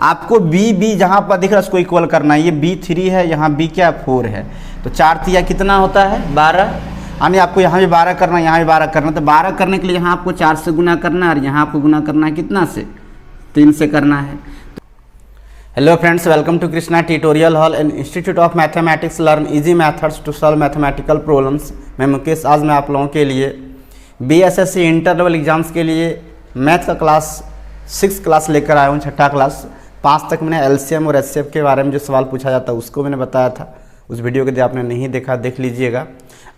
आपको बी जहाँ पर दिख रहा है उसको इक्वल करना है। ये B3 है, यहाँ B क्या 4 है, तो 4 तिया कितना होता है 12, यानी आपको यहाँ भी 12 करना है, यहाँ भी 12 करना है। तो 12 करने के लिए यहाँ आपको 4 से गुना करना है और यहाँ आपको गुना करना है कितना से, 3 से करना है। Hello friends, welcome to Krishna tutorial hall and institute of mathematics. Learn easy methods to solve mathematical problems. मैं मुकेश, आज मैं आप लोगों के लिए BSSC इंटर लेवल एग्जाम्स के लिए मैथ का क्लास 6 क्लास लेकर आया हूँ, 6ठा क्लास। 5 तक मैंने LCM और HCF के बारे में जो सवाल पूछा जाता है उसको मैंने बताया था। उस वीडियो को यदि आपने नहीं देखा देख लीजिएगा।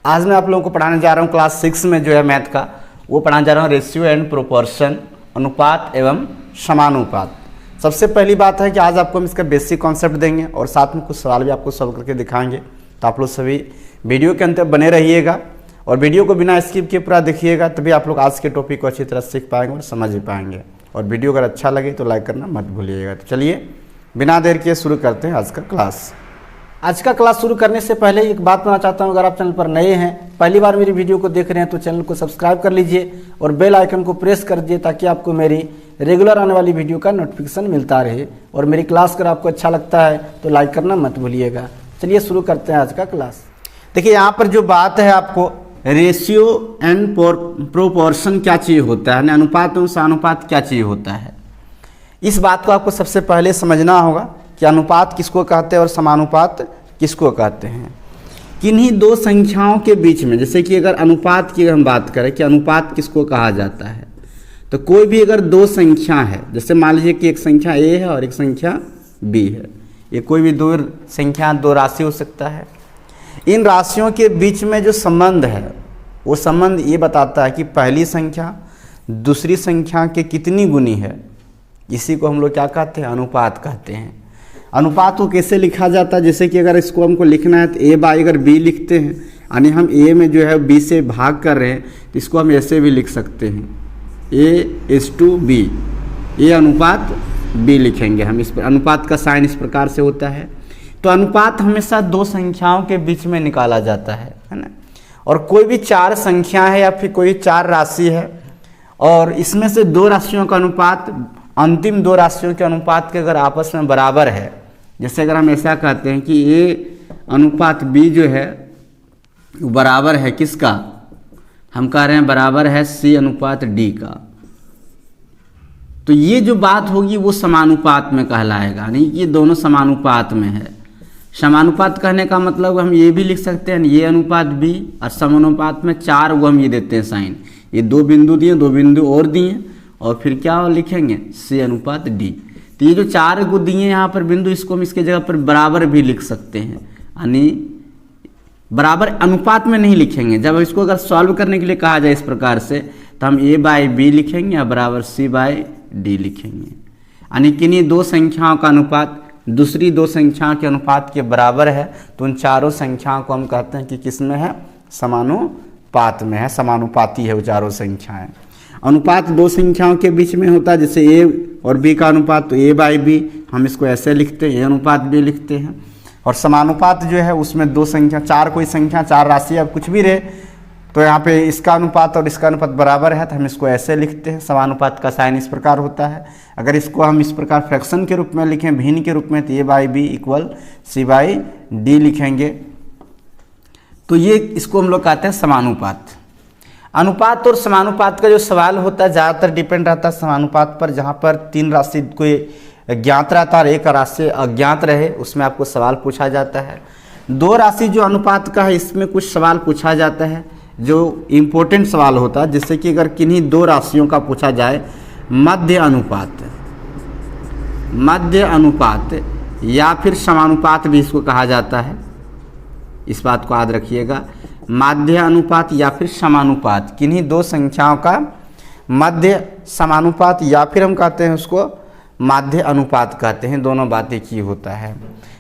आज मैं आप लोगों को पढ़ाने जा रहा हूँ क्लास 6 में जो है मैथ का, वो पढ़ाने जा रहा हूँ रेशियो एंड प्रोपोर्शन, अनुपात एवं समानुपात। सबसे पहली बात है कि आज आपको हम इसका बेसिक कॉन्सेप्ट देंगे और साथ में कुछ सवाल भी आपको सॉल्व करके दिखाएंगे। तो आप लोग सभी वीडियो के अंत तक बने रहिएगा और वीडियो को बिना स्किप किए पूरा देखिएगा, तभी आप लोग आज के टॉपिक को अच्छी तरह सीख पाएंगे और समझ भी पाएंगे। और वीडियो अगर अच्छा लगे तो लाइक करना मत भूलिएगा। तो चलिए बिना देर किए शुरू करते हैं आज का क्लास। आज का क्लास शुरू करने से पहले एक बात बताना चाहता हूं, अगर आप चैनल पर नए हैं, पहली बार मेरी वीडियो को देख रहे हैं तो चैनल को सब्सक्राइब कर लीजिए और बेल आइकन को प्रेस कर दीजिए ताकि आपको मेरी रेगुलर आने वाली वीडियो का नोटिफिकेशन मिलता रहे। और मेरी क्लास अगर आपको अच्छा लगता है तो लाइक करना मत भूलिएगा। चलिए शुरू करते हैं आज का क्लास। देखिए यहाँ पर जो बात है, आपको रेशियो एंड प्रोपोर्शन क्या चीज़ होता है, अनुपात और समानुपात क्या चीज़ होता है, इस बात को आपको सबसे पहले समझना होगा कि अनुपात किसको कहते हैं और समानुपात किसको कहते हैं। किन्हीं दो संख्याओं के बीच में, जैसे कि अगर अनुपात की हम बात करें कि अनुपात किसको कहा जाता है, तो कोई भी अगर दो संख्या है, जैसे मान लीजिए कि एक संख्या A है और एक संख्या B है, ये कोई भी दो संख्या, दो राशि हो सकता है। इन राशियों के बीच में जो संबंध है वो संबंध ये बताता है कि पहली संख्या दूसरी संख्या के कितनी गुनी है। इसी को हम लोग क्या कहते हैं, अनुपात कहते हैं। अनुपात को कैसे लिखा जाता है, जैसे कि अगर इसको हमको लिखना है तो A बाई अगर B लिखते हैं, यानी हम A में जो है B से भाग कर रहे हैं, तो इसको हम ऐसे भी लिख सकते हैं, A/B। ये अनुपात B लिखेंगे हम। इस पर अनुपात का साइन इस प्रकार से होता है। तो अनुपात हमेशा दो संख्याओं के बीच में निकाला जाता है ना। और कोई भी चार संख्या है या फिर कोई चार राशि है और इसमें से दो राशियों का अनुपात अंतिम दो राशियों के अनुपात के अगर आपस में बराबर है, जैसे अगर हम ऐसा कहते हैं कि A अनुपात B जो है बराबर है किसका, हम कह रहे हैं बराबर है C अनुपात D का, तो ये जो बात होगी वो समानुपात में कहलाएगा। नहीं, ये दोनों समानुपात में है। समानुपात कहने का मतलब हम ये भी लिख सकते हैं, ये अनुपात B और समानुपात में 4 वो हम ये देते हैं साइन, ये दो बिंदु दिए, दो बिंदु और दिए और फिर क्या लिखेंगे C अनुपात D। तो ये जो 4 को दिए यहाँ पर बिंदु, इसको हम इसके जगह पर बराबर भी लिख सकते हैं, यानी बराबर अनुपात में नहीं लिखेंगे। जब इसको अगर सॉल्व करने के लिए कहा जाए इस प्रकार से, तो हम A बाई B लिखेंगे या बराबर C बाई D लिखेंगे। यानी किन्हीं दो संख्याओं का अनुपात दूसरी दो संख्याओं के अनुपात के बराबर है, तो उन चारों संख्याओं को हम कहते हैं कि किस में है, समानुपात में है, समानुपाती है वो चारों संख्याएं। अनुपात दो संख्याओं के बीच में होता है, जैसे A और B का अनुपात, तो A बाई B हम इसको ऐसे लिखते हैं, A अनुपात B लिखते हैं। और समानुपात जो है उसमें दो संख्या, चार कोई संख्या, चार राशि अब कुछ भी रहे, तो यहाँ पे इसका अनुपात और इसका अनुपात बराबर है, तो हम इसको ऐसे लिखते हैं। समानुपात का साइन इस प्रकार होता है। अगर इसको हम इस प्रकार फ्रैक्शन के रूप में लिखें, भिन्न के रूप में, तो A by B equal C by D लिखेंगे। तो ये इसको हम लोग कहते हैं समानुपात। अनुपात और समानुपात का जो सवाल होता है ज़्यादातर डिपेंड रहता है समानुपात पर, जहाँ पर 3 राशि कोई ज्ञात रहता है और एक राशि अज्ञात रहे, उसमें आपको सवाल पूछा जाता है। 2 राशि जो अनुपात का है, इसमें कुछ सवाल पूछा जाता है जो इम्पोर्टेंट सवाल होता है, जैसे कि अगर किन्हीं 2 राशियों का पूछा जाए, मध्य अनुपात या फिर समानुपात भी इसको कहा जाता है, इस बात को याद रखिएगा। माध्य अनुपात या फिर समानुपात, किन्हीं दो संख्याओं का मध्य समानुपात या फिर हम कहते हैं उसको माध्य अनुपात कहते हैं। दोनों बातें की होता है।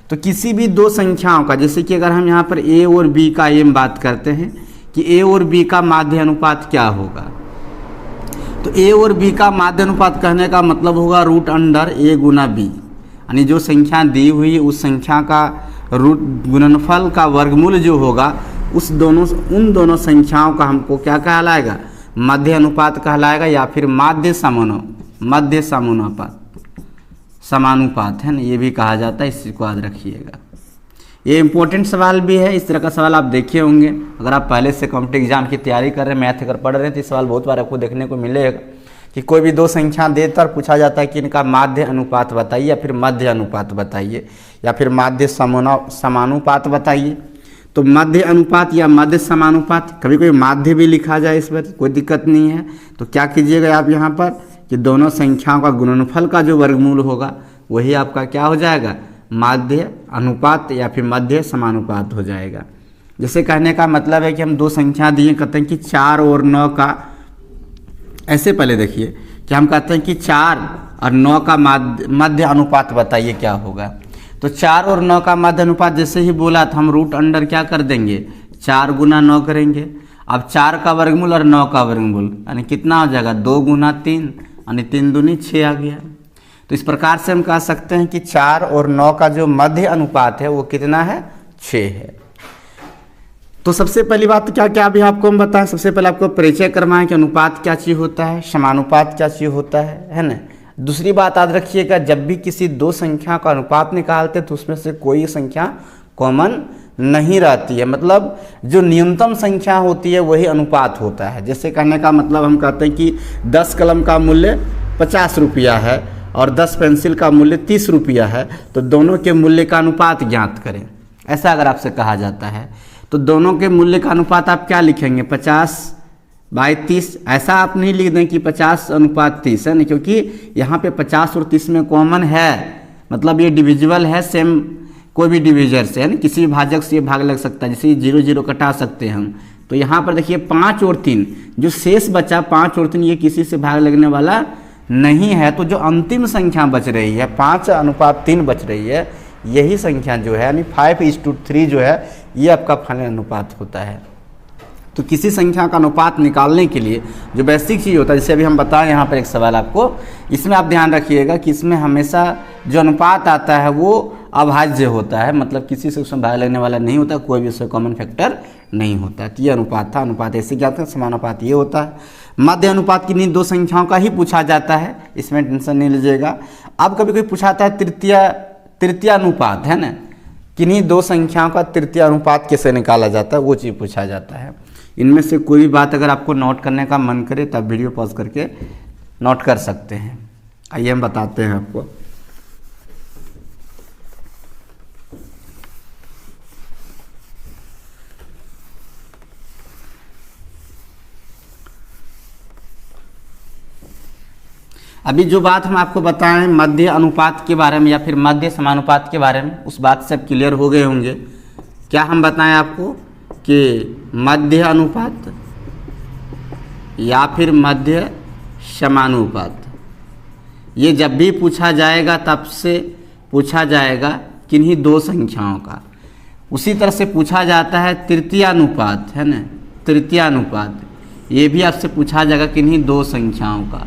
तो किसी भी दो संख्याओं का, जैसे कि अगर हम यहाँ पर A और B का ये बात करते हैं कि A और B का माध्य अनुपात क्या होगा, तो A और B का माध्य अनुपात कहने का मतलब होगा रूट अंडर A गुना B, यानी जो संख्या दी हुई उस संख्या का रूट गुणनफल का वर्गमूल जो होगा उन दोनों संख्याओं का हमको क्या कहलाएगा, मध्य अनुपात कहलाएगा या फिर माध्य समानुपात। समानुपात है ना, ये भी कहा जाता है, इसी को याद रखिएगा। ये इम्पोर्टेंट सवाल भी है, इस तरह का सवाल आप देखे होंगे अगर आप पहले से कॉम्पिटिटिव एग्जाम की तैयारी कर रहे हैं, मैथ अगर पढ़ रहे हैं तो ये सवाल बहुत बार आपको देखने को मिलेगा कि कोई भी दो संख्या देकर पूछा जाता है कि इनका माध्य अनुपात बताइए या फिर मध्य अनुपात बताइए या फिर माध्य समानुपात बताइए। तो मध्य अनुपात या मध्य समानुपात, कभी कोई माध्य भी लिखा जाए इस पर कोई दिक्कत नहीं है। तो क्या कीजिएगा आप यहाँ पर कि दोनों संख्याओं का गुणनफल का जो वर्गमूल होगा वही आपका क्या हो जाएगा, माध्य अनुपात या फिर मध्य समानुपात हो जाएगा। जैसे कहने का मतलब है कि हम दो संख्या दिए, कहते हैं कि 4 और 9 का, ऐसे पहले देखिए कि हम कहते हैं कि 4 और 9 का मध्य अनुपात बताइए क्या होगा। तो 4 और 9 का मध्य अनुपात जैसे ही बोला तो हम रूट अंडर क्या कर देंगे, 4 गुना 9 करेंगे। अब 4 का वर्गमूल और 9 का वर्गमूल यानी कितना हो जाएगा, 2 गुना 3 यानी 3 दूनी 6 आ गया। तो इस प्रकार से हम कह सकते हैं कि 4 और 9 का जो मध्य अनुपात है वो कितना है, 6 है। तो सबसे पहली बात क्या क्या अभी आपको हम बताएं, सबसे पहले आपको परिचय करवाएं कि अनुपात क्या चीज़ होता है, समानुपात क्या चीज़ होता है ना। दूसरी बात याद रखिएगा, जब भी किसी दो संख्या का अनुपात निकालते तो उसमें से कोई संख्या कॉमन नहीं रहती है, मतलब जो न्यूनतम संख्या होती है वही अनुपात होता है। जैसे कहने का मतलब हम कहते हैं कि 10 कलम का मूल्य 50 रुपया है और 10 पेंसिल का मूल्य 30 रुपया है, तो दोनों के मूल्य का अनुपात ज्ञात करें, ऐसा अगर आपसे कहा जाता है तो दोनों के मूल्य का अनुपात आप क्या लिखेंगे, 50/30। ऐसा आप नहीं लिख दें कि 50:30 है ना, क्योंकि यहाँ पे 50 और 30 में कॉमन है, मतलब ये डिविजिबल है सेम कोई भी डिविजर से, है ना, किसी भी भाजक से ये भाग लग सकता है, जैसे 0 0 कटा सकते हैं हम। तो यहाँ पर देखिए 5 और 3 जो शेष बचा, 5 और 3 ये किसी से भाग लगने वाला नहीं है। तो जो अंतिम संख्या बच रही है 5:3 बच रही है, यही संख्या जो है यानी 5:3 जो है ये आपका फाइनल अनुपात होता है। तो किसी संख्या का अनुपात निकालने के लिए जो बेसिक चीज़ होता है, जैसे अभी हम बताएं यहाँ पर एक सवाल आपको, इसमें आप ध्यान रखिएगा कि इसमें हमेशा जो अनुपात आता है वो अभाज्य होता है, मतलब किसी से उसमें भाग लगने वाला नहीं होता, कोई भी उसमें कॉमन फैक्टर नहीं होता है। तो ये अनुपात था, अनुपात ऐसे क्या होता है, समानुपात ये होता है। मध्य अनुपात किन्हीं दो संख्याओं का ही पूछा जाता है, इसमें टेंशन नहीं लीजिएगा। अब कभी कोई पूछाता है तृतीय अनुपात, है ना, किन्हीं दो संख्याओं का तृतीय अनुपात कैसे निकाला जाता है, वो चीज़ पूछा जाता है। इनमें से कोई भी बात अगर आपको नोट करने का मन करे तब वीडियो पॉज करके नोट कर सकते हैं। आइए हम बताते हैं आपको। अभी जो बात हम आपको बताएं मध्य अनुपात के बारे में या फिर मध्य समानुपात के बारे में, उस बात से अब क्लियर हो गए होंगे। क्या हम बताएं आपको कि मध्य अनुपात या फिर मध्य समानुपात, ये जब भी पूछा जाएगा तब से पूछा जाएगा किन्हीं दो संख्याओं का। उसी तरह से पूछा जाता है तृतीय अनुपात, है ना, तृतीय अनुपात, ये भी आपसे पूछा जाएगा किन्हीं दो संख्याओं का,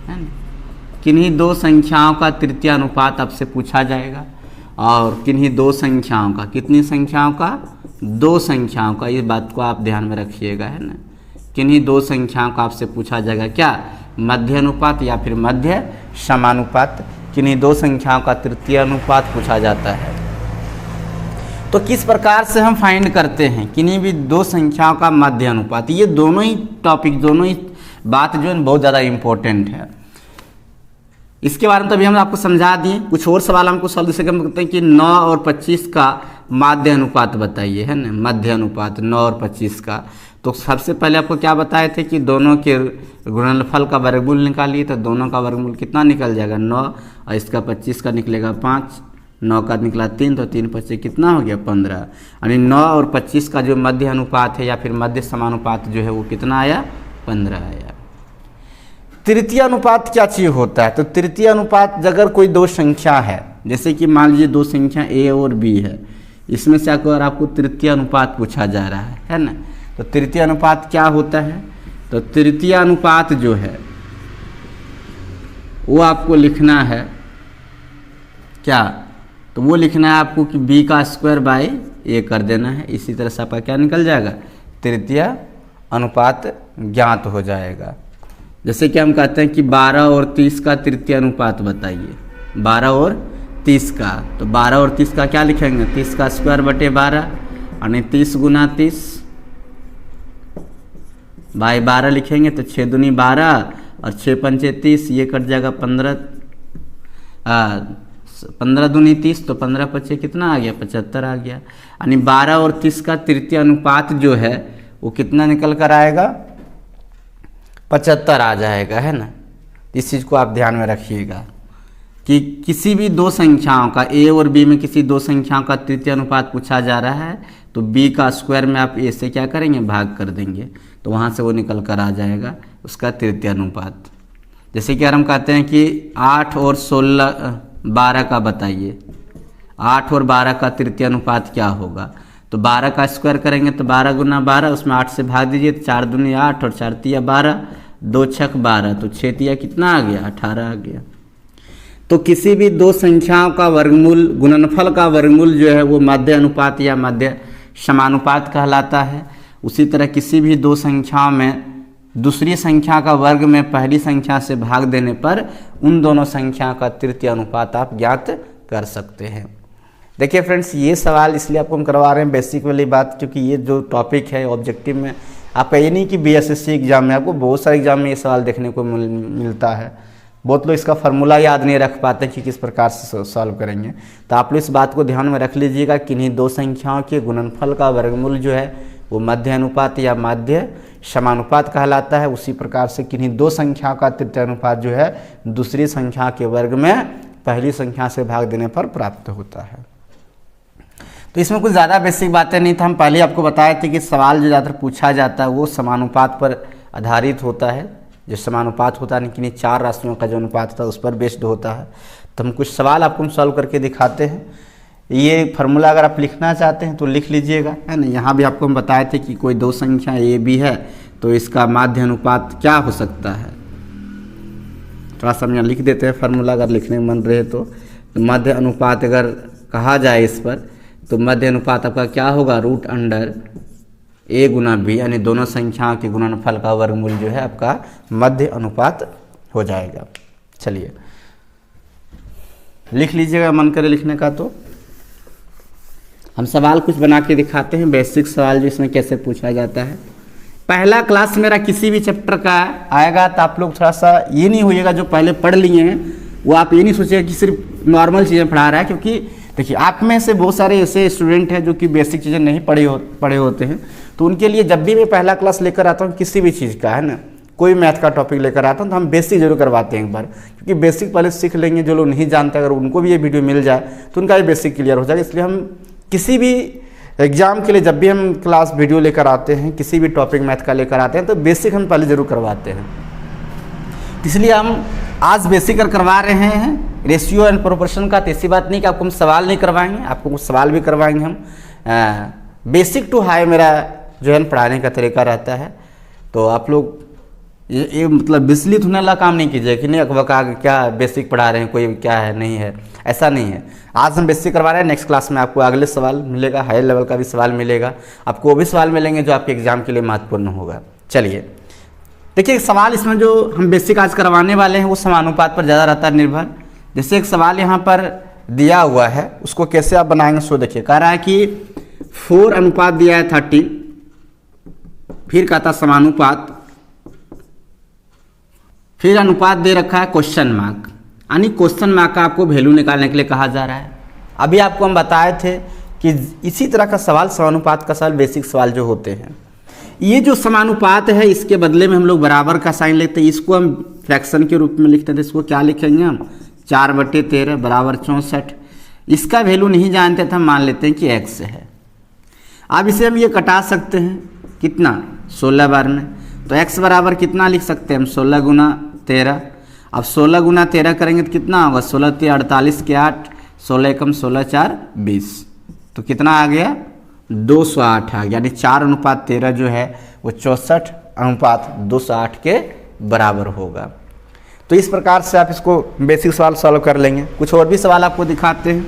है ना, किन्हीं दो संख्याओं का तृतीय अनुपात आपसे पूछा जाएगा। और किन्हीं दो संख्याओं का, कितनी संख्याओं का, दो संख्याओं का, इस बात को आप ध्यान में रखिएगा, है ना। किन्हीं दो संख्याओं का आपसे पूछा जाएगा क्या, मध्य अनुपात या फिर मध्य समानुपात। किन्हीं दो संख्याओं का तृतीय अनुपात पूछा जाता है। तो किस प्रकार से हम फाइंड करते हैं किन्हीं भी दो संख्याओं का मध्य अनुपात, ये दोनों ही टॉपिक, दोनों ही बात जो है बहुत ज़्यादा इम्पोर्टेंट है। इसके बारे में तो अभी हम आपको समझा दिए। कुछ और सवाल हमको सॉल्व जैसे हम कहते हैं कि 9 और 25 का माध्य अनुपात बताइए, है ना, मध्य अनुपात 9 और 25 का। तो सबसे पहले आपको क्या बताए थे कि दोनों के गुणनफल का वर्गमूल निकालिए, तो दोनों का वर्गमूल कितना निकल जाएगा, 9, और इसका 25 का निकलेगा 5, 9 का निकला 3, तो 3 25 कितना हो गया 15। यानी 9 और 25 का जो मध्य अनुपात है या फिर मध्य समानुपात जो है वो कितना आया, 15 आया। तृतीय अनुपात क्या चीज़ होता है, तो तृतीय अनुपात अगर कोई दो संख्या है, जैसे कि मान लीजिए दो संख्या A और B है, इसमें से अगर आपको तृतीय अनुपात पूछा जा रहा है ना, तो तृतीय अनुपात क्या होता है, तो तृतीय अनुपात जो है वो आपको लिखना है क्या, तो वो लिखना है आपको कि B का स्क्वायर बाई A कर देना है। इसी तरह से आपका क्या निकल जाएगा, तृतीय अनुपात ज्ञात हो जाएगा। जैसे कि हम कहते हैं कि 12 और 30 का तृतीय अनुपात बताइए, 12 और 30 का। तो 12 और 30 का क्या लिखेंगे, 30 का स्क्वायर बटे 12 यानी 30 गुना 30 बाई 12 लिखेंगे तो 6 दूनी 12 और 6 पंचे 30, ये कट जाएगा 15 दूनी 30 तो 15 पचे कितना आ गया 75 आ गया। यानी 12 और 30 का तृतीय अनुपात जो है वो कितना निकल कर आएगा 75 आ जाएगा, है ना। इस चीज़ को आप ध्यान में रखिएगा कि किसी भी दो संख्याओं का ए और बी में किसी दो संख्याओं का तृतीय अनुपात पूछा जा रहा है तो बी का स्क्वायर में आप ए से क्या करेंगे भाग कर देंगे तो वहाँ से वो निकल कर आ जाएगा उसका तृतीय अनुपात। जैसे कि अगर हम कहते हैं कि 8 और 12 का बताइए, 8 और 12 का तृतीय अनुपात क्या होगा, तो 12 का स्क्वायर करेंगे तो 12 गुना 12 उसमें 8 से भाग दीजिए तो 4 दूनी 8 और 4 तिया 12 2 छक 12 तो 6 तिया कितना आ गया 18 आ गया। तो किसी भी दो संख्याओं का वर्गमूल गुणनफल का वर्गमूल जो है वो मध्य अनुपात या मध्य समानुपात कहलाता है। उसी तरह किसी भी दो संख्याओं में दूसरी संख्या का वर्ग में पहली संख्या से भाग देने पर उन दोनों संख्या का तृतीय अनुपात आप ज्ञात कर सकते हैं। देखिए फ्रेंड्स, ये सवाल इसलिए आपको हम करवा रहे हैं बेसिक वाली बात, क्योंकि ये जो टॉपिक है ऑब्जेक्टिव में आपका ये नहीं कि बीएसएससी एग्जाम में, आपको बहुत सारे एग्जाम में ये सवाल देखने को मिलता है। बहुत लोग इसका फार्मूला याद नहीं रख पाते कि किस प्रकार से सॉल्व करेंगे। तो आप लोग इस बात को ध्यान में रख लीजिएगा कि इन्हीं दो संख्याओं के गुणनफल का वर्गमूल जो है वो मध्य अनुपात या मध्य समानुपात कहलाता है। उसी प्रकार से किन्हीं दो संख्याओं का तृतीय अनुपात जो है दूसरी संख्या के वर्ग में पहली संख्या से भाग देने पर प्राप्त होता है। तो इसमें कुछ ज़्यादा बेसिक बातें नहीं था, हम पहले आपको बताए थे कि सवाल जो ज़्यादातर पूछा जाता है वो समानुपात पर आधारित होता है। जो समानुपात होता है किन्हीं चार राशियों का जो अनुपात होता है उस पर बेस्ड होता है। तो हम कुछ सवाल आपको सॉल्व करके दिखाते हैं। ये फार्मूला अगर आप लिखना चाहते हैं तो लिख लीजिएगा, है ना। यहाँ भी आपको हम बताए थे कि कोई दो संख्या ए बी है तो इसका माध्य अनुपात क्या हो सकता है। थोड़ा सा हम यहाँ लिख देते हैं फार्मूला, अगर लिखने में मन रहे तो मध्य अनुपात अगर कहा जाए इस पर तो मध्य अनुपात आपका क्या होगा रूट अंडर ए गुना बी, यानी दोनों संख्याओं के गुणनफल का वर्गमूल जो है आपका मध्य अनुपात हो जाएगा। चलिए लिख लीजिएगा, मन करे लिखने का तो हम सवाल कुछ बना के दिखाते हैं, बेसिक सवाल जो इसमें कैसे पूछा जाता है। पहला क्लास मेरा किसी भी चैप्टर का आएगा तो आप लोग थोड़ा सा ये नहीं होइएगा जो पहले पढ़ लिए हैं वो आप ये नहीं सोचिएगा कि सिर्फ नॉर्मल चीज़ें पढ़ा रहा है, क्योंकि देखिए आप में से बहुत सारे ऐसे स्टूडेंट हैं जो कि बेसिक चीज़ें नहीं पढ़े होते हैं। तो उनके लिए जब भी मैं पहला क्लास लेकर आता हूँ किसी भी चीज़ का, है ना, कोई मैथ का टॉपिक लेकर आता हूँ तो हम बेसिक जरूर करवाते हैं एक बार, क्योंकि बेसिक पहले सीख लेंगे। जो लोग नहीं जानते अगर उनको भी ये वीडियो मिल जाए तो उनका भी बेसिक क्लियर हो जाएगा। इसलिए हम किसी भी एग्जाम के लिए जब भी हम क्लास वीडियो लेकर आते हैं, किसी भी टॉपिक मैथ का लेकर आते हैं तो बेसिक हम पहले जरूर करवाते हैं। इसलिए हम आज बेसिक करवा रहे हैं रेशियो एंड प्रोपोर्शन का। तो ऐसी बात नहीं कि आपको हम सवाल नहीं करवाएंगे, आपको कुछ सवाल भी करवाएंगे हम। बेसिक टू हाई मेरा जो है पढ़ाने का तरीका रहता है। तो आप लोग ये मतलब विचलित होने वाला काम नहीं कीजिए कि नहीं अकबका क्या बेसिक पढ़ा रहे हैं, कोई क्या है नहीं है, ऐसा नहीं है। आज हम बेसिक करवा रहे हैं, नेक्स्ट क्लास में आपको अगले सवाल मिलेगा, हायर लेवल का भी सवाल मिलेगा, आपको वो भी सवाल मिलेंगे जो आपके एग्जाम के लिए महत्वपूर्ण होगा। चलिए देखिए सवाल इसमें जो हम बेसिक आज करवाने वाले हैं वो समानुपात पर ज़्यादा रहता है निर्भर। जैसे एक सवाल यहाँ पर दिया हुआ है उसको कैसे आप बनाएंगे सो देखिए। कह रहा है कि 4 अनुपात दिया है 30, फिर कहता समानुपात, फिर अनुपात दे रखा है क्वेश्चन मार्क, यानी क्वेश्चन मार्क का आपको वैल्यू निकालने के लिए कहा जा रहा है। अभी आपको हम बताए थे कि इसी तरह का सवाल समानुपात का सवाल बेसिक सवाल जो होते हैं, ये जो समानुपात है इसके बदले में हम लोग बराबर का साइन लेते हैं, इसको हम फ्रैक्शन के रूप में लिखते थे। इसको क्या लिखेंगे हम 4/13 बराबर 64। इसका वैल्यू नहीं जानते थे, हम मान लेते हैं कि x है। अब इसे हम ये कटा सकते हैं कितना 16 बार में, तो x बराबर कितना लिख सकते हैं हम 16 गुना 13। अब 16 गुना 13 करेंगे तो कितना होगा 16 × 48 के 8, 16 एकम 16 4 20, तो कितना आ गया 208 आ गया। यानी 4/13 जो है वो 64/208 के बराबर होगा। तो इस प्रकार से आप इसको बेसिक सवाल सॉल्व कर लेंगे। कुछ और भी सवाल आपको दिखाते हैं।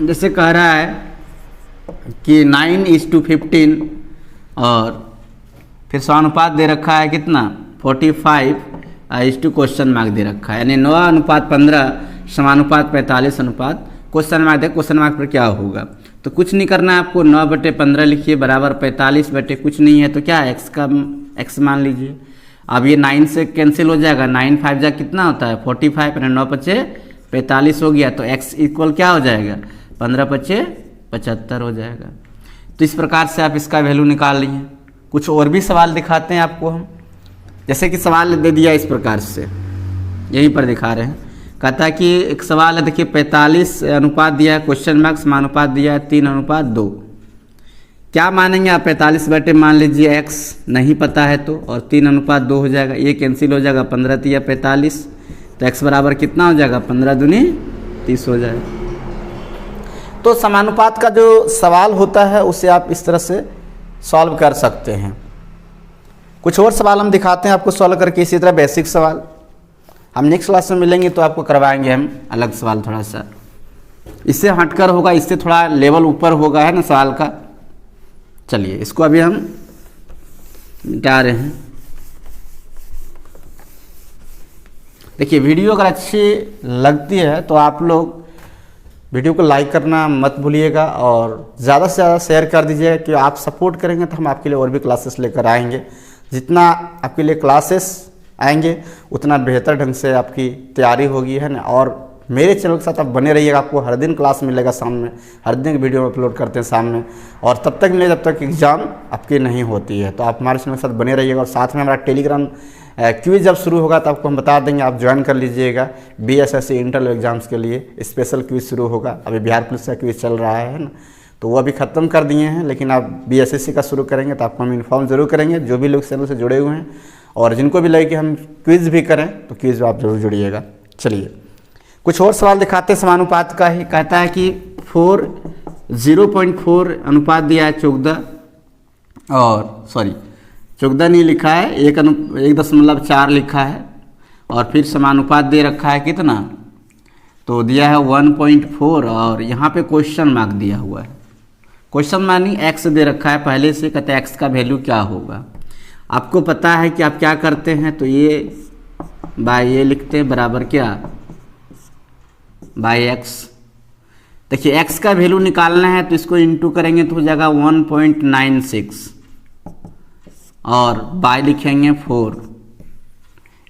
जैसे कह रहा है कि 9:15 और फिर समानुपात दे रखा है कितना 45 क्वेश्चन मार्क दे रखा है, यानी 9:15 समानुपात 45 अनुपात क्वेश्चन मार्क है, क्वेश्चन मार्क पर क्या होगा। तो कुछ नहीं करना है आपको, 9/15 लिखिए बराबर 45 बटे कुछ नहीं है तो क्या है एक्स का एक्स मान लीजिए। अब ये 9 से कैंसिल हो जाएगा, 9 5 जा कितना होता है 45, 9 5 45 हो गया तो x इक्वल क्या हो जाएगा 15 5 75 हो जाएगा। तो इस प्रकार से आप इसका वैल्यू निकाल लिए। कुछ और भी सवाल दिखाते हैं आपको हम, जैसे कि सवाल दे दिया इस प्रकार से, यहीं पर दिखा रहे हैं। कहता है कि एक सवाल है, देखिए 45 अनुपात दिया है, क्वेश्चन मार्क समानुपात दिया है 3:2। क्या मानेंगे आप 45 बटे मान लीजिए x नहीं पता है तो, और 3:2 हो जाएगा, ये कैंसिल हो जाएगा 15 3 45, तो x बराबर कितना हो जाएगा 15 दूनी 30 हो जाएगा। तो समानुपात का जो सवाल होता है उसे आप इस तरह से सॉल्व कर सकते हैं। कुछ और सवाल हम दिखाते हैं आपको सॉल्व करके, इसी तरह बेसिक सवाल हम नेक्स्ट क्लास में मिलेंगे तो आपको करवाएंगे हम अलग सवाल, थोड़ा सा इससे हटकर होगा, इससे थोड़ा लेवल ऊपर होगा है ना सवाल का। चलिए इसको अभी हम मिटा रहे हैं। देखिए वीडियो अगर अच्छी लगती है तो आप लोग वीडियो को लाइक करना मत भूलिएगा और ज़्यादा से ज़्यादा शेयर कर दीजिएगा, कि आप सपोर्ट करेंगे तो हम आपके लिए और भी क्लासेस लेकर आएंगे। जितना आपके लिए क्लासेस आएंगे उतना बेहतर ढंग से आपकी तैयारी होगी है ना। और मेरे चैनल के साथ आप बने रहिएगा, आपको हर दिन क्लास मिलेगा सामने, हर दिन वीडियो अपलोड करते हैं सामने, और तब तक मिले जब तक एग्ज़ाम आपकी नहीं होती है। तो आप हमारे चैनल के साथ बने रहिएगा, और साथ में हमारा टेलीग्राम क्विज जब शुरू होगा तो आपको हम बता देंगे, आप ज्वाइन कर लीजिएगा। BSSC इंटर एग्जाम्स के लिए स्पेशल क्विज शुरू होगा, अभी बिहार पुलिस का क्विज चल रहा है ना, तो वो अभी ख़त्म कर दिए हैं, लेकिन आप BSSC का शुरू करेंगे तो आपको हम इन्फॉर्म जरूर करेंगे, जो भी लोग चैनल से जुड़े हुए हैं। और जिनको भी लगे कि हम क्विज भी करें तो क्विज में आप जरूर जुड़िएगा। चलिए कुछ और सवाल दिखाते हैं समानुपात का ही। कहता है कि 0.4 अनुपात दिया है 14, और सॉरी 14 नहीं लिखा है, 1.4 लिखा है, और फिर समानुपात दे रखा है कितना, तो दिया है 1.4, और यहाँ पे क्वेश्चन मार्क दिया हुआ है। क्वेश्चन मानी x दे रखा है पहले से, कहते हैं x का वैल्यू क्या होगा। आपको पता है कि आप क्या करते हैं, तो ये बाय ये लिखते हैं बराबर क्या बाय x। देखिए x का वैल्यू निकालना है तो इसको इंटू करेंगे तो हो जाएगा 1.96, और बाय लिखेंगे 4।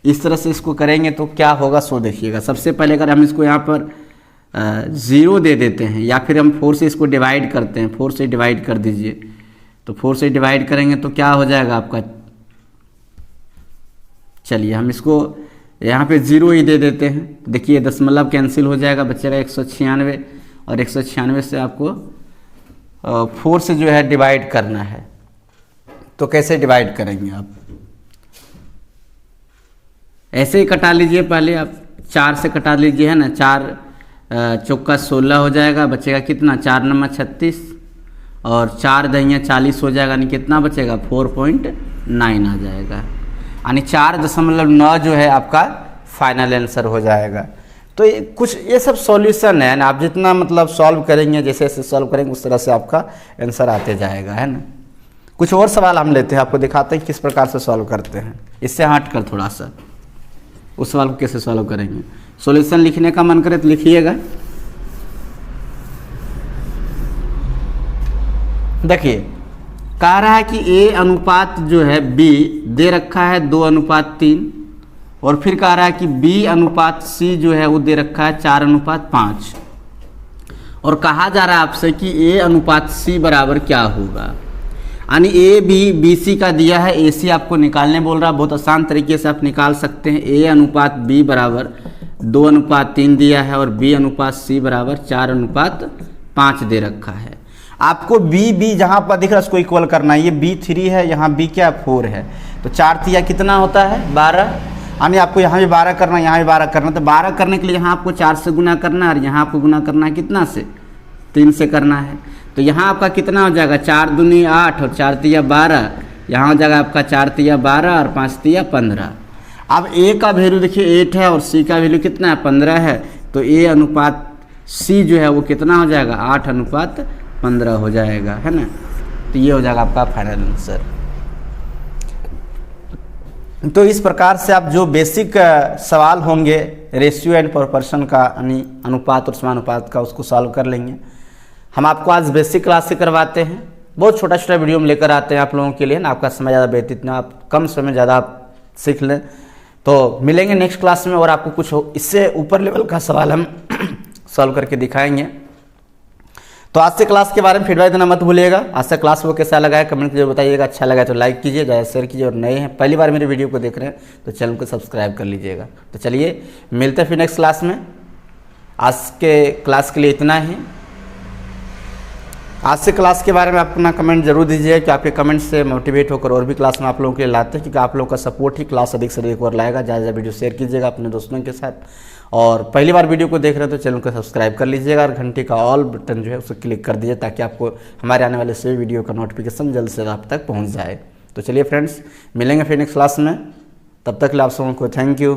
इस तरह से इसको करेंगे तो क्या होगा सो देखिएगा। सबसे पहले अगर हम इसको यहाँ पर 0 दे देते हैं, या फिर हम 4 से इसको डिवाइड करते हैं, 4 से डिवाइड कर दीजिए, तो 4 से डिवाइड करेंगे तो क्या हो जाएगा आपका। चलिए हम इसको यहाँ पे 0 ही दे देते हैं। देखिए दशमलव कैंसिल हो जाएगा, बचेगा 196, और 196 से आपको 4 से जो है डिवाइड करना है। तो कैसे डिवाइड करेंगे आप, ऐसे ही कटा लीजिए, पहले आप 4 से कटा लीजिए है ना, 4 चौका 16 हो जाएगा, बचेगा कितना 4 9 36, और 4 दहिया 40 हो जाएगा, यानी कितना बचेगा 4.9 आ जाएगा, यानी 4.9 जो है आपका फाइनल आंसर हो जाएगा। तो ये सब सॉल्यूशन है ना, आप जितना मतलब सॉल्व करेंगे, जैसे जैसे सॉल्व करेंगे उस तरह से आपका आंसर आते जाएगा है ना। कुछ और सवाल हम लेते हैं, आपको दिखाते हैं किस प्रकार से सॉल्व करते हैं। इससे हट कर थोड़ा सा उस सवाल को कैसे सॉल्व करेंगे। सॉल्यूशन लिखने का मन करे तो लिखिएगा। देखिए कह रहा है कि A अनुपात जो है B दे रखा है 2:3, और फिर कह रहा है कि B अनुपात C जो है वो दे रखा है 4:5, और कहा जा रहा है आपसे कि A अनुपात C बराबर क्या होगा। यानी A B B C का दिया है, AC आपको निकालने बोल रहा है। बहुत आसान तरीके से आप निकाल सकते हैं। A अनुपात B बराबर 2:3 दिया है, और B अनुपात C बराबर 4:5 दे रखा है। आपको B जहाँ पर दिख रहा है उसको इक्वल करना है। ये B3 है, यहाँ B क्या 4 है, तो 4 तिया कितना होता है 12, यानी आपको यहाँ भी 12 करना, यहाँ भी 12 करना। तो 12 करने के लिए यहाँ आपको 4 से गुना करना है, और यहाँ आपको गुना करना है कितना से 3 से करना है। तो यहाँ आपका कितना हो जाएगा 4 दूनी 8, और 4 तिया 12, यहाँ हो जाएगा आपका 4 तिया 12 और 5 तिया 15। अब A का वैल्यू देखिए 8 है, और C का वैल्यू कितना है 15 है, तो A अनुपात C जो है वो कितना हो जाएगा 8:15 हो जाएगा है ना। तो ये हो जाएगा आपका फाइनल आंसर। तो इस प्रकार से आप जो बेसिक सवाल होंगे रेशियो एंड प्रोपोर्शन का, यानी अनुपात और समानुपात का, उसको सॉल्व कर लेंगे। हम आपको आज बेसिक क्लास से करवाते हैं, बहुत छोटा छोटा वीडियो में लेकर आते हैं आप लोगों के लिए ना, आपका समय ज़्यादा व्यतीत ना, आप कम समय में ज़्यादा आप सीख लें। तो मिलेंगे नेक्स्ट क्लास में और आपको कुछ इससे ऊपर लेवल का सवाल हम सॉल्व करके दिखाएंगे। तो आज से क्लास के बारे में फीडबैक देना मत भूलिएगा। आज से क्लास वो कैसा लगा है कमेंट करके बताइएगा। अच्छा लगा तो लाइक कीजिए, ज़्यादा शेयर कीजिए, और नए हैं पहली बार मेरे वीडियो को देख रहे हैं तो चैनल को सब्सक्राइब कर लीजिएगा। तो चलिए मिलते हैं फिर नेक्स्ट क्लास में। आज के क्लास के लिए इतना ही। आज से क्लास के बारे में अपना कमेंट जरूर दीजिए कि आपके कमेंट से मोटिवेट होकर और भी क्लास में आप लोगों के लिए लाते हैं, क्योंकि आप लोगों का सपोर्ट ही क्लास अधिक से अधिक और लाएगा। ज़्यादा वीडियो शेयर कीजिएगा अपने दोस्तों के साथ, और पहली बार वीडियो को देख रहे हैं तो चैनल को सब्सक्राइब कर लीजिएगा, और घंटी का ऑल बटन जो है उसे क्लिक कर दीजिए ताकि आपको हमारे आने वाले सभी वीडियो का नोटिफिकेशन जल्द से आप तक पहुँच जाए। तो चलिए फ्रेंड्स, मिलेंगे फिर नेक्स्ट क्लास में, तब तक के लिए आप सबको थैंक यू।